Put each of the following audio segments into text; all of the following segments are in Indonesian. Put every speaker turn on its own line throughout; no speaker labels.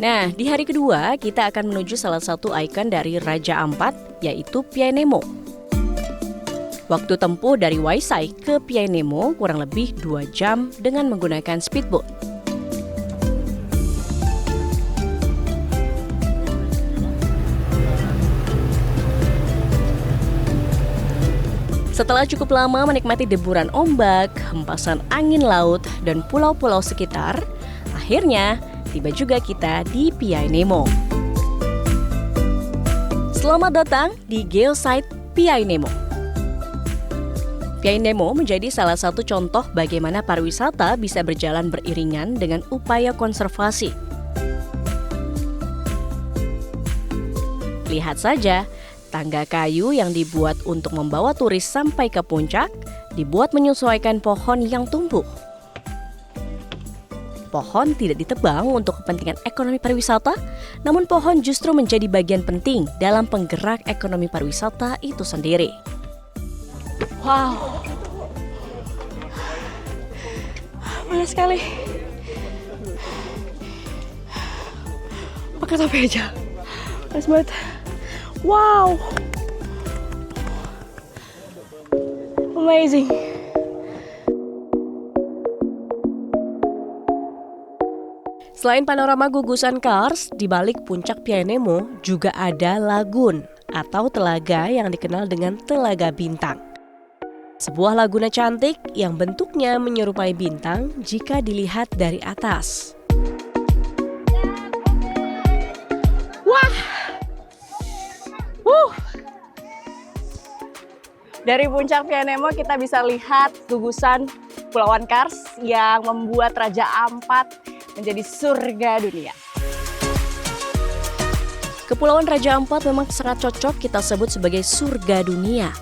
Nah, di hari kedua kita akan menuju salah satu ikon dari Raja Ampat, yaitu Piai Nemo. Waktu tempuh dari Waisai ke Piai Nemo kurang lebih 2 jam dengan menggunakan speedboat. Setelah cukup lama menikmati deburan ombak, hempasan angin laut, dan pulau-pulau sekitar, akhirnya tiba juga kita di Piai Nemo. Selamat datang di Geosite Piai Nemo. Piai Nemo menjadi salah satu contoh bagaimana pariwisata bisa berjalan beriringan dengan upaya konservasi. Lihat saja, tangga kayu yang dibuat untuk membawa turis sampai ke puncak dibuat menyesuaikan pohon yang tumbuh. Pohon tidak ditebang untuk kepentingan ekonomi pariwisata, namun pohon justru menjadi bagian penting dalam penggerak ekonomi pariwisata itu sendiri. Wow, panas sekali. Pakai topi aja, panas banget. Wow, amazing. Selain panorama gugusan kars, di balik puncak Piai Nemo juga ada lagun atau telaga yang dikenal dengan Telaga Bintang. Sebuah laguna cantik yang bentuknya menyerupai bintang jika dilihat dari atas. Wah! Dari puncak Piai Nemo kita bisa lihat gugusan Pulauan Kars yang membuat Raja Ampat menjadi surga dunia. Kepulauan Raja Ampat memang sangat cocok kita sebut sebagai surga dunia.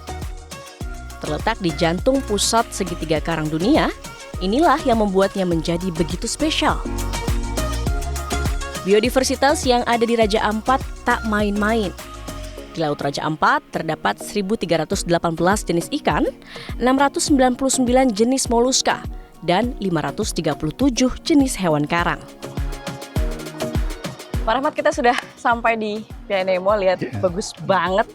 Terletak di jantung pusat segitiga karang dunia, inilah yang membuatnya menjadi begitu spesial. Biodiversitas yang ada di Raja Ampat tak main-main. Di Laut Raja Ampat terdapat 1.318 jenis ikan, 699 jenis moluska, dan 537 jenis hewan karang. Pak Rahmat, kita sudah sampai di Piai Nemo, lihat bagus banget,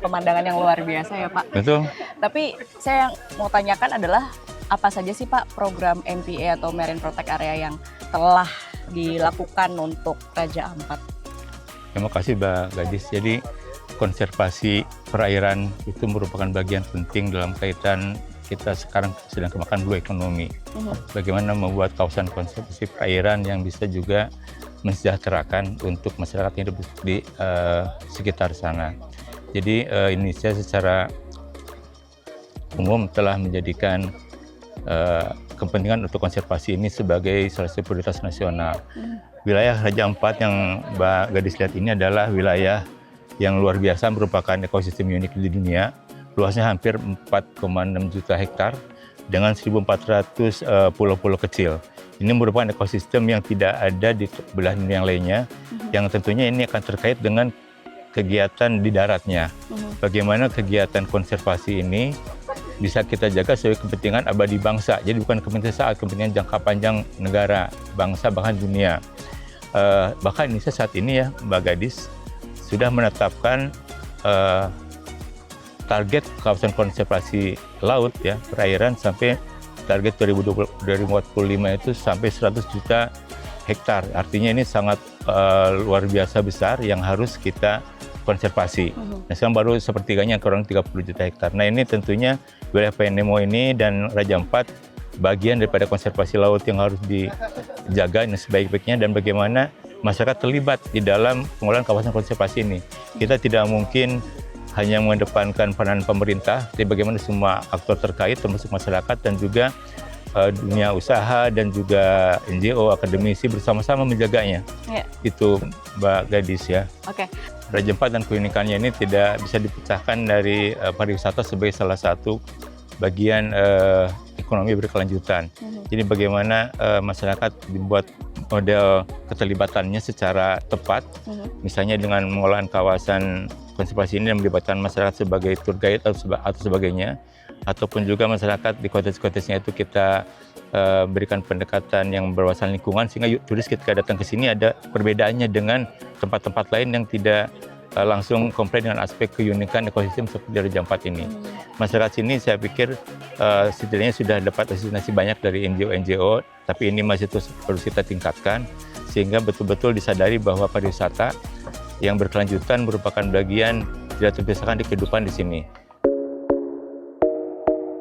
pemandangan yang luar biasa ya Pak.
Betul.
Tapi saya yang mau tanyakan adalah apa saja sih Pak program MPA atau Marine Protect Area yang telah dilakukan untuk Raja Ampat?
Terima kasih Mbak Gadis. Jadi konservasi perairan itu merupakan bagian penting dalam kaitan kita sekarang sedang kembangkan blue economy. Bagaimana membuat kawasan konservasi perairan yang bisa juga mensejahterakan untuk masyarakat yang hidup di sekitar sana. Jadi Indonesia secara umum telah menjadikan kepentingan untuk konservasi ini sebagai salah satu prioritas nasional. Wilayah Raja Ampat yang Mbak Gadis lihat ini adalah wilayah yang luar biasa, merupakan ekosistem unik di dunia. Luasnya hampir 4,6 juta hektar dengan 1.400 pulau-pulau kecil. Ini merupakan ekosistem yang tidak ada di belahan dunia yang lainnya, yang tentunya ini akan terkait dengan kegiatan di daratnya. Bagaimana kegiatan konservasi ini bisa kita jaga sebagai kepentingan abadi bangsa. Jadi bukan kepentingan saat, kepentingan jangka panjang negara, bangsa, bahkan dunia. Bahkan Indonesia saat ini ya Mbak Gadis, sudah menetapkan target kawasan konservasi laut ya perairan sampai target 2045 itu sampai 100 juta hektar. Artinya ini sangat luar biasa besar yang harus kita konservasi. Nah, sekarang baru sepertiganya kurang 30 juta hektar. Nah, ini tentunya wilayah Piai Nemo ini dan Raja Ampat bagian daripada konservasi laut yang harus dijaga sebaik-baiknya, dan bagaimana masyarakat terlibat di dalam pengelolaan kawasan konservasi ini. Kita tidak mungkin hanya mengedepankan peranan pemerintah, tapi bagaimana semua aktor terkait termasuk masyarakat dan juga dunia usaha dan juga NGO, akademisi bersama-sama menjaganya. Ya. Itu Mbak Gadis ya. Oke. Raja Ampat dan keunikannya ini tidak bisa dipecahkan dari pariwisata sebagai salah satu bagian ekonomi berkelanjutan. Jadi bagaimana masyarakat dibuat model keterlibatannya secara tepat, misalnya dengan pengelolaan kawasan konservasi ini dan melibatkan masyarakat sebagai tour guide atau sebagainya, ataupun juga masyarakat di cottage-cottage-nya itu kita berikan pendekatan yang berwawasan lingkungan, sehingga turis ketika datang ke sini ada perbedaannya dengan tempat-tempat lain yang tidak langsung komplain dengan aspek keunikan ekosistem seperti di Raja Ampat ini. Masyarakat sini saya pikir setidaknya sudah dapat asistensi banyak dari NGO-NGO, tapi ini masih terus perlu kita tingkatkan sehingga betul-betul disadari bahwa pariwisata yang berkelanjutan merupakan bagian tidak terpisahkan di kehidupan di sini.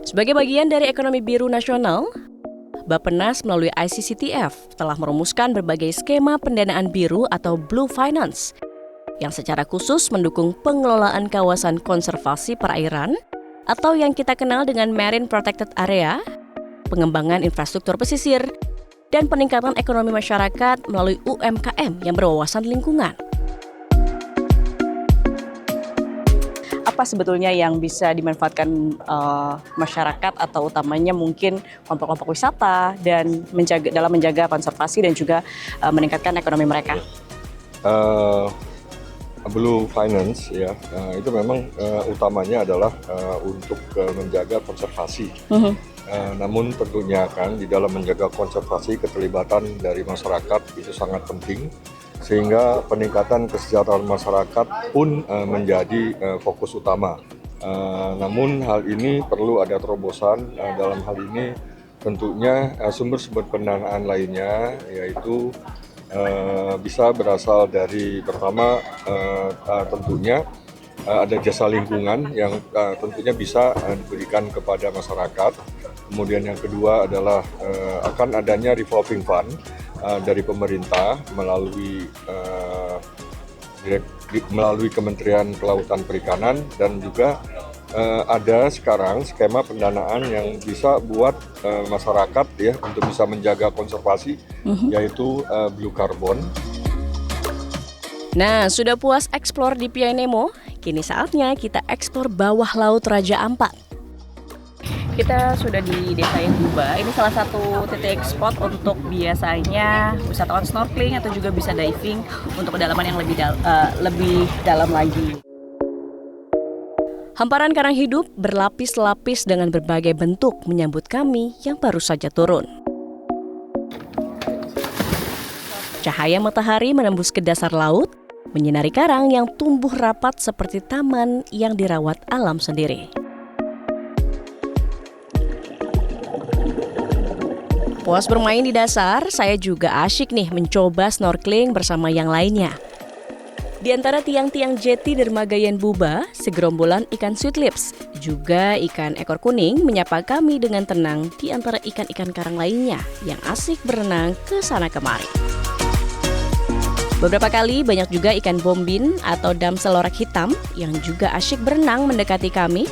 Sebagai bagian dari ekonomi biru nasional, Bappenas melalui ICCTF telah merumuskan berbagai skema pendanaan biru atau Blue Finance yang secara khusus mendukung pengelolaan kawasan konservasi perairan atau yang kita kenal dengan Marine Protected Area, pengembangan infrastruktur pesisir, dan peningkatan ekonomi masyarakat melalui UMKM yang berwawasan lingkungan. Apa sebetulnya yang bisa dimanfaatkan masyarakat atau utamanya mungkin kelompok-kelompok wisata dan dalam menjaga konservasi dan juga meningkatkan ekonomi mereka?
Blue Finance ya, itu memang utamanya adalah untuk menjaga konservasi. Namun tentunya kan di dalam menjaga konservasi keterlibatan dari masyarakat itu sangat penting. Sehingga peningkatan kesejahteraan masyarakat pun menjadi fokus utama. Namun hal ini perlu ada terobosan. Dalam hal ini tentunya sumber-sumber pendanaan lainnya yaitu bisa berasal dari pertama tentunya ada jasa lingkungan yang tentunya bisa diberikan kepada masyarakat. Kemudian yang kedua adalah akan adanya revolving fund dari pemerintah melalui Kementerian Kelautan Perikanan, dan juga ada sekarang skema pendanaan yang bisa buat masyarakat ya untuk bisa menjaga konservasi, yaitu Blue Carbon.
Nah, sudah puas eksplor di Piai Nemo, kini saatnya kita eksplor bawah laut Raja Ampat. Kita sudah di Desa Buba. Ini salah satu titik spot untuk biasanya wisatawan snorkeling atau juga bisa diving untuk kedalaman yang lebih dalam lagi. Hamparan karang hidup berlapis-lapis dengan berbagai bentuk menyambut kami yang baru saja turun. Cahaya matahari menembus ke dasar laut, menyinari karang yang tumbuh rapat seperti taman yang dirawat alam sendiri. Puas bermain di dasar, saya juga asyik nih mencoba snorkeling bersama yang lainnya. Di antara tiang-tiang jeti dermaga Yen Buba, segerombolan ikan sweet lips, juga ikan ekor kuning menyapa kami dengan tenang di antara ikan-ikan karang lainnya yang asik berenang ke sana kemari. Beberapa kali banyak juga ikan bombin atau damsel lorak hitam yang juga asyik berenang mendekati kami,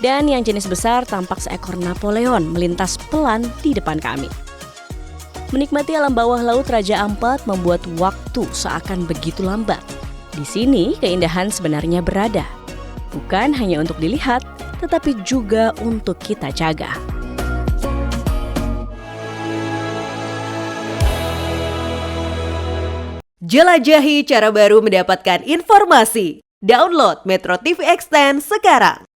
dan yang jenis besar tampak seekor Napoleon melintas pelan di depan kami. Menikmati alam bawah laut Raja Ampat membuat waktu seakan begitu lambat. Di sini keindahan sebenarnya berada, bukan hanya untuk dilihat, tetapi juga untuk kita jaga.
Jelajahi cara baru mendapatkan informasi. Download Metro TV Extend sekarang.